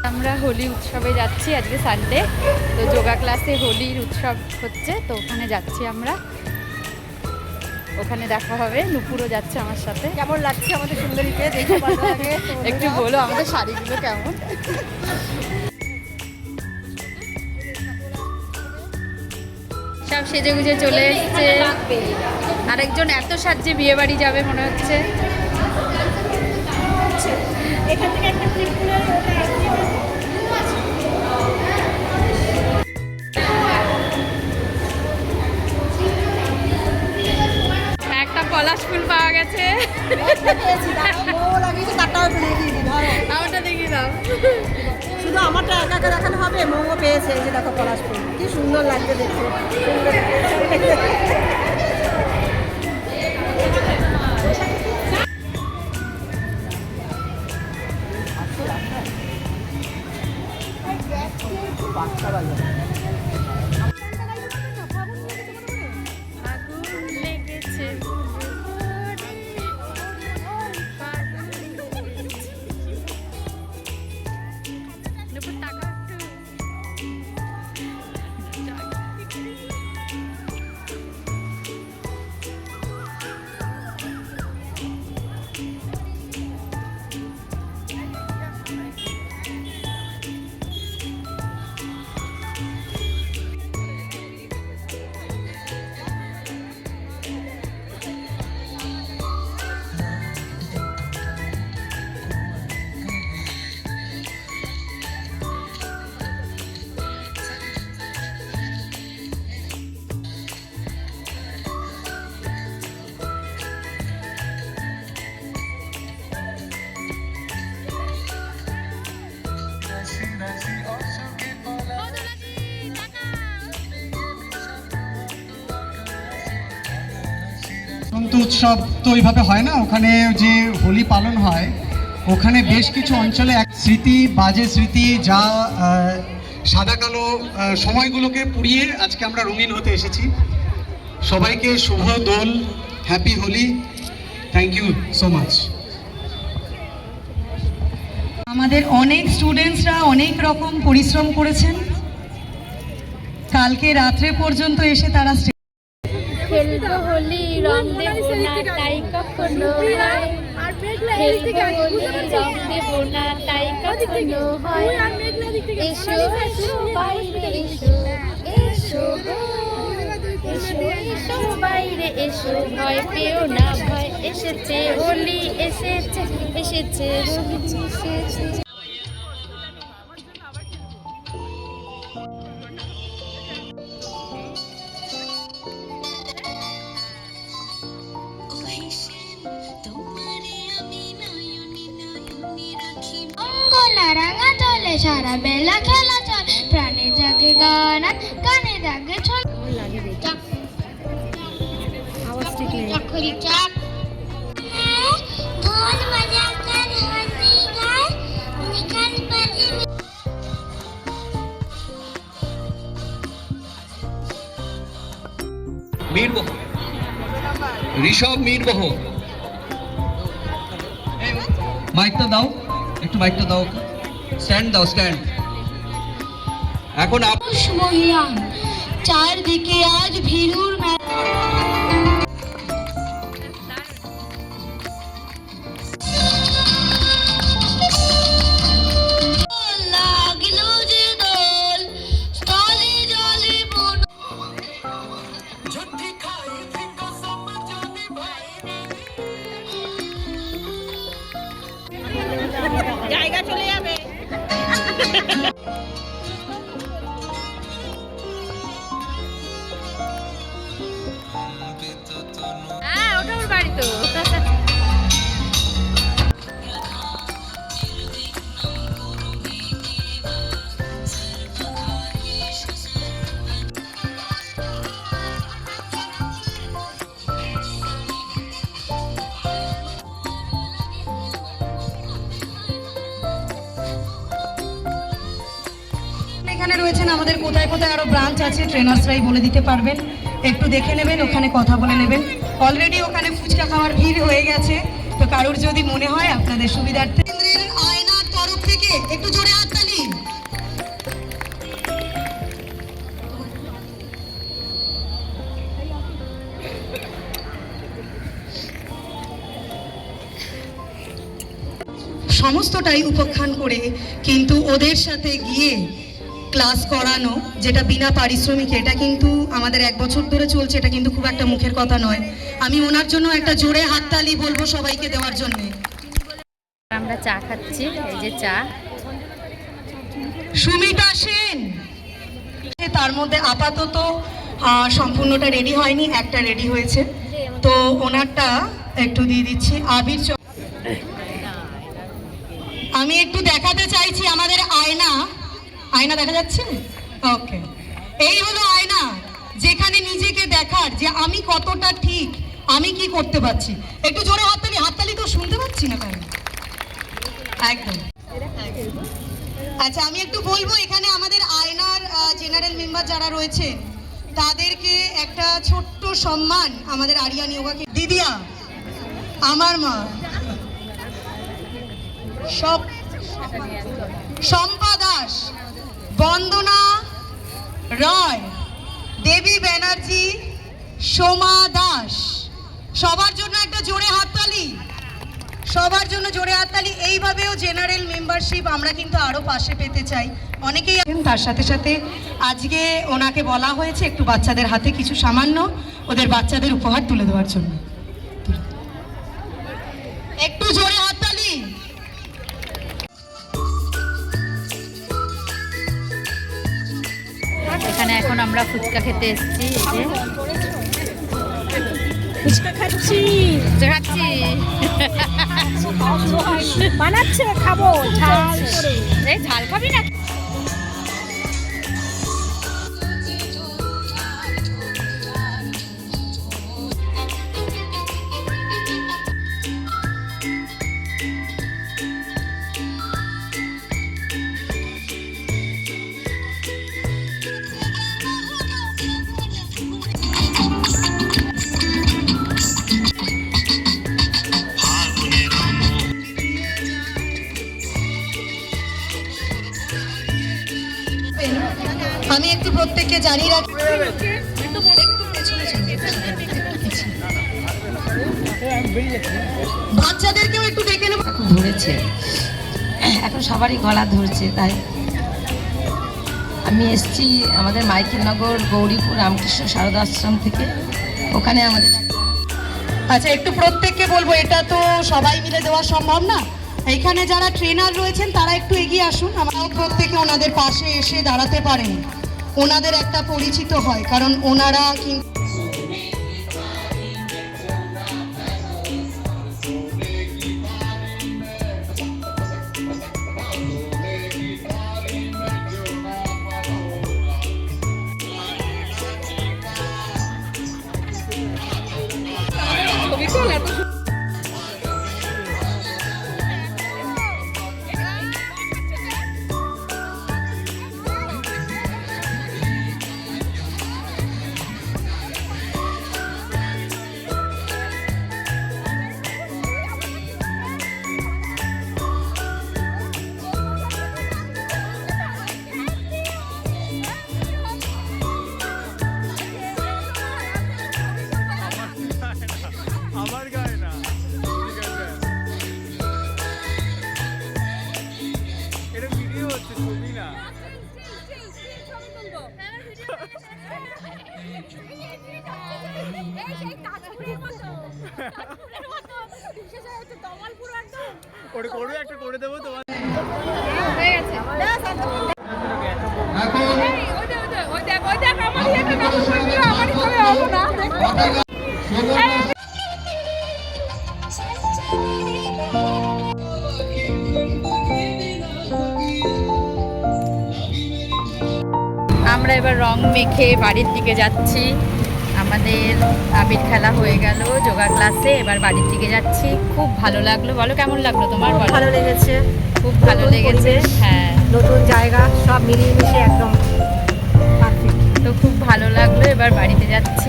আমরা হোলি উৎসবে যাচ্ছি, আজকে সানডে, তো যোগা ক্লাসে হোলির উৎসব হচ্ছে, তো ওখানে যাচ্ছি আমরা। ওখানে দেখা হবে, নুপুরও যাচ্ছে আমার সাথে। কেমন লাগছে আমাদের সুন্দরীকে দেখে? একটু বলো আমাদের শাড়িগুলো কেমন? সব সেজে গুজে চলে এসছে। আরেকজন এত সাজে বিয়ে বাড়ি যাবে মনে হচ্ছে। এখান থেকে একটা ক্লিপ তুলে একটা পলাশ ফুল পাওয়া গেছে। আমারটা দেখি দাও। শুধু আমারটা একা একা দেখানো হবে? মৌও পেয়েছে, এই যে দেখো পলাশ ফুল, কি সুন্দর লাগছে দেখতে। আগুন লেগেছে নুপুর তাকাও একটু। বসন্ত উৎসব তো ওইভাবে হয় না, ওখানে যে হোলি পালন হয় ওখানে বেশ কিছু অঞ্চলে এক স্মৃতি, বাজে স্মৃতি, যা সাদা কালো সময়গুলোকে পুড়িয়ে আজকে আমরা রঙিন হতে এসেছি। সবাইকে শুভ Dol, happy Holi, thank you so much. আমাদের অনেক স্টুডেন্টসরা অনেক রকম পরিশ্রম করেছেন, কালকে রাত্রে পর্যন্ত এসে তারা খেলবো হোলি, রং দেবো না তাই কখনো হয়। খেলবো হোলি, রং দেবো না তাই কখনো হয়। এসো এসো বাইরে এসো, এসো এসো এসো বাইরে এসো, ভয় পেও না ভয় এসেছে হোলি, এসেছে এসেছে হোলি এসেছে। রাঙা চলে সারা বেলা খেলা চল, প্রাণে জাগে গান, কানে জাগে ছল। মীরবহ, ঋষভ মীরবহ, মাইকটা দাও, একটু মাইকটা দাও, স্ট্যান্ড দাও, স্ট্যান্ড। এখন মহিয়ান চারদিকে আজ ভিড়ুর জায়গা চলে যাবে। হ্যাঁ, ওটা ওর বাড়ি তো। এখানে রয়েছেন আমাদের কোথায় কোথায় আরো ব্রাঞ্চ আছে, ট্রেনার্সরাই বলে দিতে পারবেন, একটু দেখে নেবেন, ওখানে কথা বলে নেবেন। অলরেডি ওখানে ফুচকা খাওয়ার ভিড় হয়ে গেছে, তো কারোর যদি মনে হয় আপনাদের সুবিধার্থে কেন্দ্রের আয়নার তরফ থেকে একটু জোরে হাততালি। সমস্তটাই উপেক্ষা করে কিন্তু ওদের সাথে গিয়ে ক্লাস করানো, যেটা বিনা পারিশ্রমিকে, এটা কিন্তু আমাদের 1 বছর ধরে চলছে। এটা কিন্তু খুব একটা মুখের কথা নয়। আমি ওনার জন্য একটা জোরে হাততালি বলবো সবাইকে দেওয়ার জন্য। আমরা চা খাচ্ছি, এই যে চা। সুমিতা সেন, তার মধ্যে আপাতত সম্পূর্ণটা রেডি হয়নি, একটা রেডি হয়েছে, তো ওনারটা একটু দিয়ে দিচ্ছি। আবির আমি একটু দেখাতে চাইছি আমাদের আয়না। আয়না দেখা যাচ্ছে? ওকে, এই হলো আয়না, যেখানে নিজেকে দেখার যে আমি কতটা ঠিক, আমি কি করতে পারছি। একটু জোরে হাততালি, হাততালি তো শুনতে পাচ্ছি না কেন? একদম। আচ্ছা, আমি একটু বলবো এখানে আমাদের আয়নার জেনারেল মেম্বার যারা রয়েছে তাদেরকে একটা ছোট্ট সম্মান আমাদের আরিয়ান যোগাকে। দিদিয়া, আমার মা, সব শম্পা দাস, বন্দনা রয়, দেবী ব্যানার্জি, সোমা দাস, সবার জন্য একটা জোরে হাততালি, সবার জন্য জোরে হাততালি। এইভাবেও জেনারেল মেম্বারশিপ আমরা কিন্তু আরো পাশে পেতে চাই। অনেকেই তার সাথে সাথে আজকে ওনাকে বলা হয়েছে একটু বাচ্চাদের হাতে কিছু সামান্য ওদের বাচ্চাদের উপহার তুলে দেওয়ার জন্য। একটু জোরে হাততালি। এখানে এখন আমরা ফুচকা খেতে এসেছি। এই যে ফুচকা খাচ্ছি, খাচ্ছি, বানাচ্ছে, খাবো ঝাল করে। এই ঝাল খাবি না? আমি একটু প্রত্যেককে জানিয়ে রাখি, বাচ্চাদেরকেও একটু ডেকে নেব। ধরেছে, এখন সবারই গলা ধরছে, তাই আমি এসেছি আমাদের মাইকেলনগর গৌরীপুর রামকৃষ্ণ শারদা আশ্রম থেকে। ওখানে আমাদের আচ্ছা, একটু প্রত্যেককে বলবো, এটা তো সবাই মিলে দেওয়া সম্ভব না। এখানে যারা ট্রেনার রয়েছেন তারা একটু এগিয়ে আসুন, আমরাও প্রত্যেকে ওনাদের পাশে এসে দাঁড়াতে পারেন, ওনাদের একটা পরিচিত হয়, কারণ ওনারা কিন্তু আমার গায়ে না, এটা ভিডিও হচ্ছে, ছবি না। ওটা করবে, একটা করে দেবো তোমার। আমরা এবার রং মেখে বাড়ির দিকে যাচ্ছি। আমাদের আবির খেলা হয়ে গেল যোগা ক্লাসে, এবার বাড়ির দিকে যাচ্ছি। খুব ভালো লাগলো, বলো কেমন লাগলো তোমার? ভালো লেগেছে, খুব ভালো লেগেছে। হ্যাঁ, নতুন জায়গা, সব মিলিয়ে মিশে একদম পারফেক্ট। তো খুব ভালো লাগলো, এবার বাড়িতে যাচ্ছি।